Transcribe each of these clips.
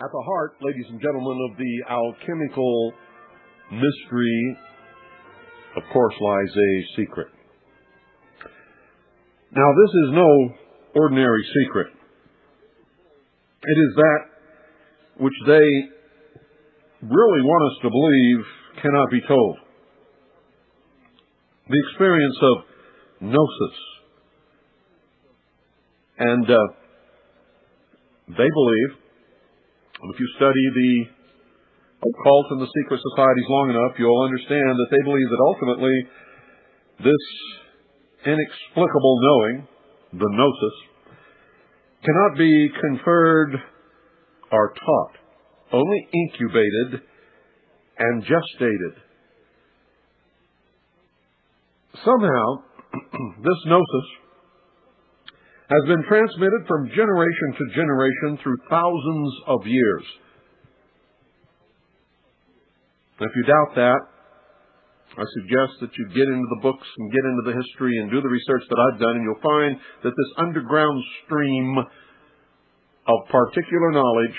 At the heart, ladies and gentlemen, of the alchemical mystery, of course, lies a secret. Now, this is no ordinary secret. It is that which they really want us to believe cannot be told. The experience of gnosis. And they believe, if you study the occult and the secret societies long enough, you'll understand that they believe that ultimately this inexplicable knowing, the gnosis, cannot be conferred or taught, only incubated and gestated. Somehow, this gnosis has been transmitted from generation to generation through thousands of years. If you doubt that, I suggest that you get into the books and get into the history and do the research that I've done, and you'll find that this underground stream of particular knowledge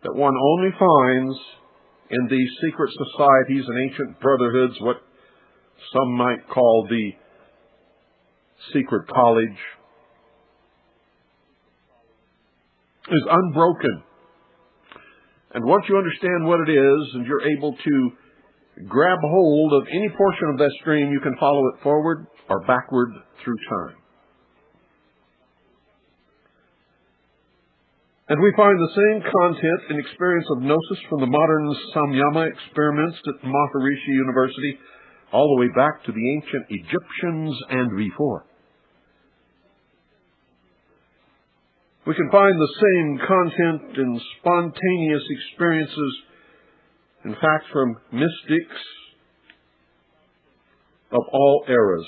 that one only finds in these secret societies and ancient brotherhoods, what some might call the secret college, is unbroken. And once you understand what it is and you're able to grab hold of any portion of that stream, you can follow it forward or backward through time. And we find the same content and experience of gnosis from the modern Samyama experiments at Maharishi University all the way back to the ancient Egyptians and before. We can find the same content and spontaneous experiences, in fact, from mystics of all eras.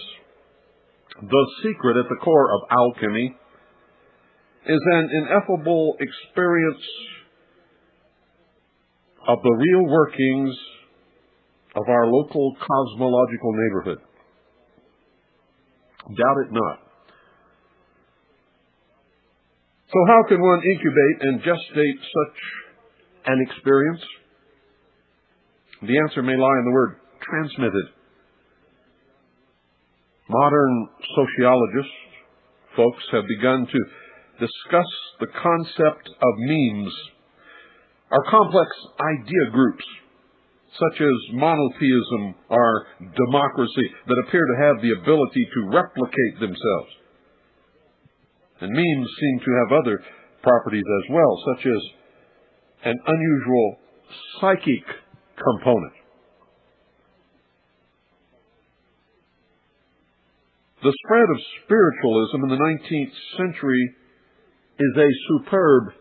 The secret at the core of alchemy is an ineffable experience of the real workings of our local cosmological neighborhood. Doubt it not. So how can one incubate and gestate such an experience? The answer may lie in the word transmitted. Modern sociologists, folks, have begun to discuss the concept of memes, or complex idea groups, such as monotheism or democracy, that appear to have the ability to replicate themselves. And memes seem to have other properties as well, such as an unusual psychic component. The spread of spiritualism in the 19th century is a superb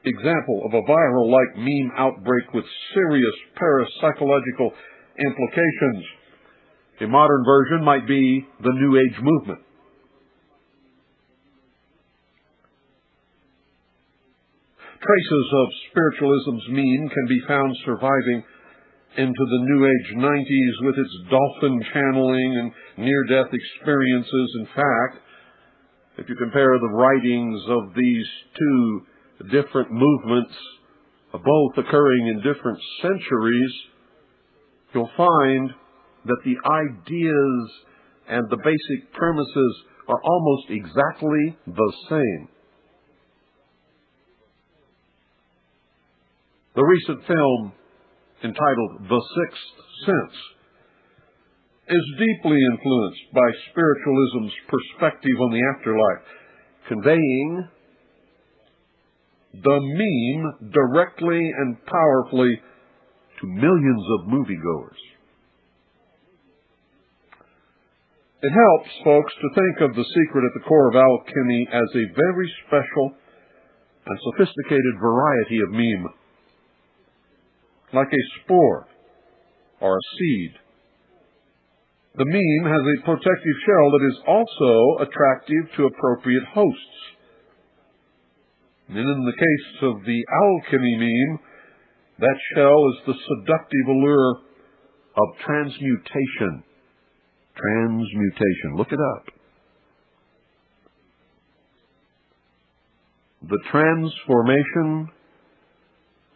example of a viral-like meme outbreak with serious parapsychological implications. A modern version might be the New Age movement. Traces of spiritualism's meme can be found surviving into the New Age 90s with its dolphin channeling and near-death experiences. In fact, if you compare the writings of these two different movements, both occurring in different centuries, you'll find that the ideas and the basic premises are almost exactly the same. The recent film entitled The Sixth Sense is deeply influenced by spiritualism's perspective on the afterlife, conveying the meme directly and powerfully to millions of moviegoers. It helps, folks, to think of the secret at the core of alchemy as a very special and sophisticated variety of meme, like a spore or a seed. The meme has a protective shell that is also attractive to appropriate hosts. And in the case of the alchemy meme, that shell is the seductive allure of transmutation. Transmutation. Look it up. The transformation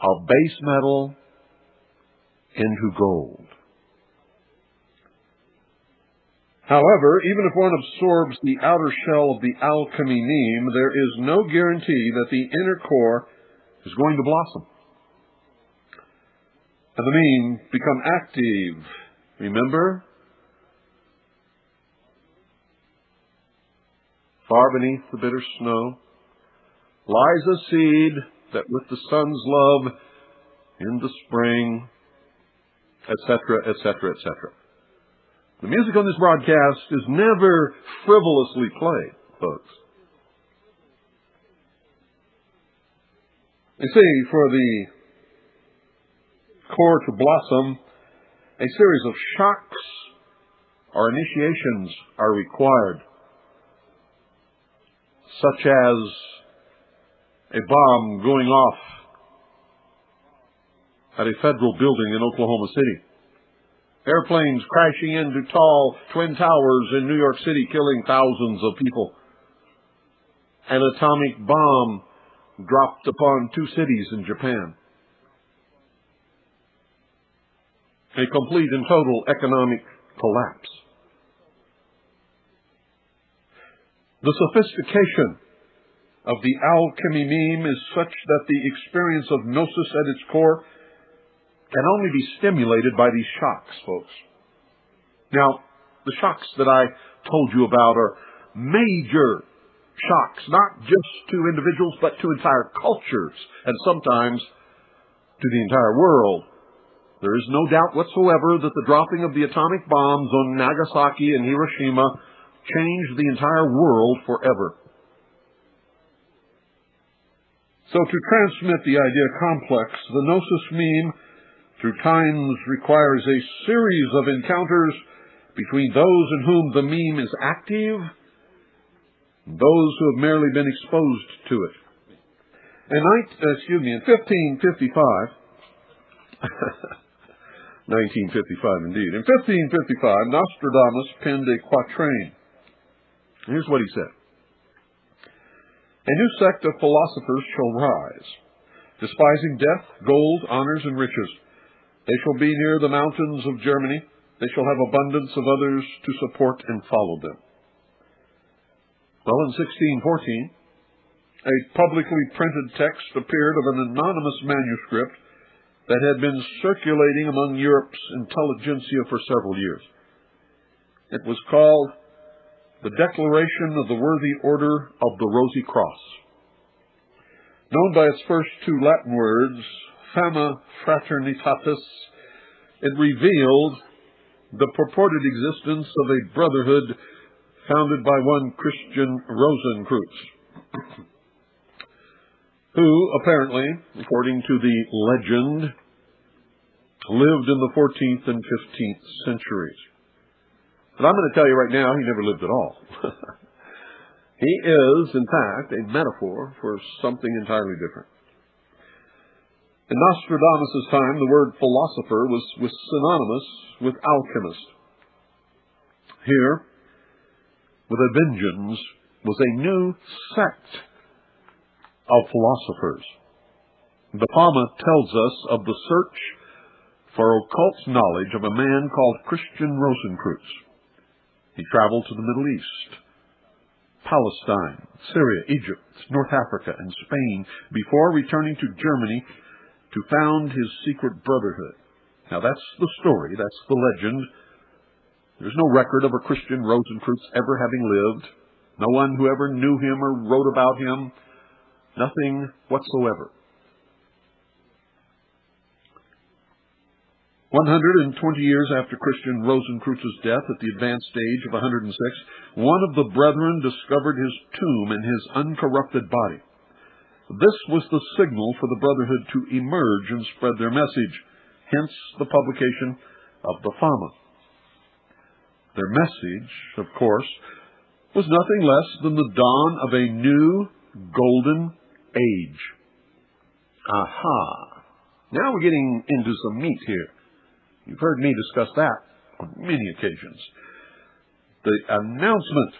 of base metal into gold. However, even if one absorbs the outer shell of the alchemy meme, there is no guarantee that the inner core is going to blossom and the meme become active. Remember? Far beneath the bitter snow lies a seed that with the sun's love in the spring, etc., etc., etc. The music on this broadcast is never frivolously played, folks. You see, for the core to blossom, a series of shocks or initiations are required, such as a bomb going off at a federal building in Oklahoma City, airplanes crashing into tall twin towers in New York City, killing thousands of people, an atomic bomb dropped upon 2 cities in Japan, a complete and total economic collapse. The sophistication of the alchemy meme is such that the experience of gnosis at its core can only be stimulated by these shocks, folks. Now, the shocks that I told you about are major shocks, not just to individuals, but to entire cultures, and sometimes to the entire world. There is no doubt whatsoever that the dropping of the atomic bombs on Nagasaki and Hiroshima changed the entire world forever. So to transmit the idea complex, the gnosis meme through times requires a series of encounters between those in whom the meme is active and those who have merely been exposed to it. In 1555, 1955 indeed. In 1555, Nostradamus penned a quatrain. Here's what he said. A new sect of philosophers shall rise, despising death, gold, honors, and riches. They shall be near the mountains of Germany. They shall have abundance of others to support and follow them. Well, in 1614, a publicly printed text appeared of an anonymous manuscript that had been circulating among Europe's intelligentsia for several years. It was called The Declaration of the Worthy Order of the Rosy Cross. Known by its first 2 Latin words, Fama Fraternitatis, it revealed the purported existence of a brotherhood founded by one Christian Rosenkreutz, who apparently, according to the legend, lived in the 14th and 15th centuries. But I'm going to tell you right now, he never lived at all. He is, in fact, a metaphor for something entirely different. In Nostradamus' time, the word philosopher was synonymous with alchemist. Here, with a vengeance, was a new sect of philosophers. The Fama tells us of the search for occult knowledge of a man called Christian Rosenkreutz. He traveled to the Middle East, Palestine, Syria, Egypt, North Africa, and Spain before returning to Germany to found his secret brotherhood. Now that's the story, that's the legend. There's no record of a Christian Rosenkreutz ever having lived. No one who ever knew him or wrote about him. Nothing whatsoever. 120 years after Christian Rosenkreutz's death, at the advanced age of 106, one of the brethren discovered his tomb and his uncorrupted body. This was the signal for the brotherhood to emerge and spread their message, hence the publication of the Fama. Their message, of course, was nothing less than the dawn of a new golden age. Aha! Now we're getting into some meat here. You've heard me discuss that on many occasions. The announcement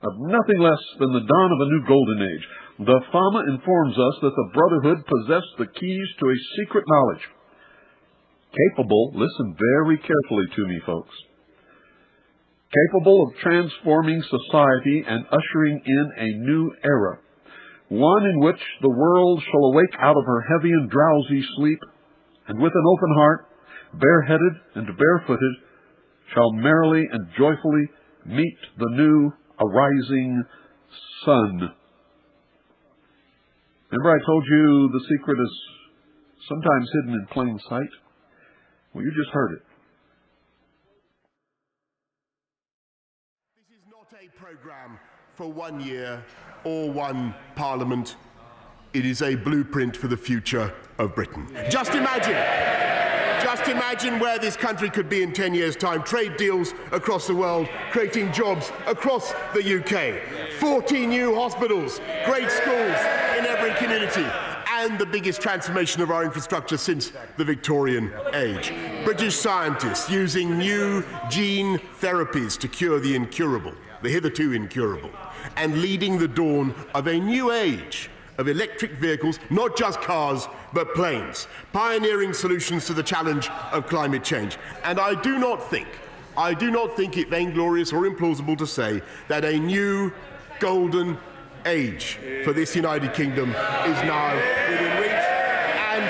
of nothing less than the dawn of a new golden age. The Fama informs us that the Brotherhood possessed the keys to a secret knowledge, capable, listen very carefully to me, folks, capable of transforming society and ushering in a new era, one in which the world shall awake out of her heavy and drowsy sleep, and with an open heart, bareheaded and barefooted, shall merrily and joyfully meet the new arising sun. Remember I told you the secret is sometimes hidden in plain sight? Well, you just heard it. This is not a program for 1 year or one parliament. It is a blueprint for the future of Britain. Just imagine where this country could be in 10 years' time. Trade deals across the world, creating jobs across the UK. 40 new hospitals, great schools in every community, and the biggest transformation of our infrastructure since the Victorian age. British scientists using new gene therapies to cure the incurable, the hitherto incurable, and leading the dawn of a new age of electric vehicles, not just cars, but planes, pioneering solutions to the challenge of climate change. And I do not think it vainglorious or implausible to say that a new golden age for this United Kingdom is now within reach. And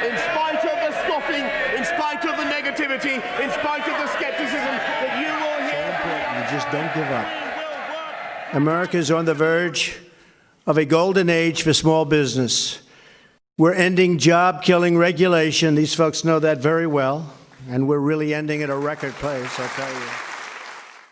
in spite of the scoffing, in spite of the negativity, in spite of the skepticism that you will hear, you just don't give up. America is on the verge of a golden age for small business. We're ending job-killing regulation. These folks know that very well. And we're really ending at a record pace, I'll tell you.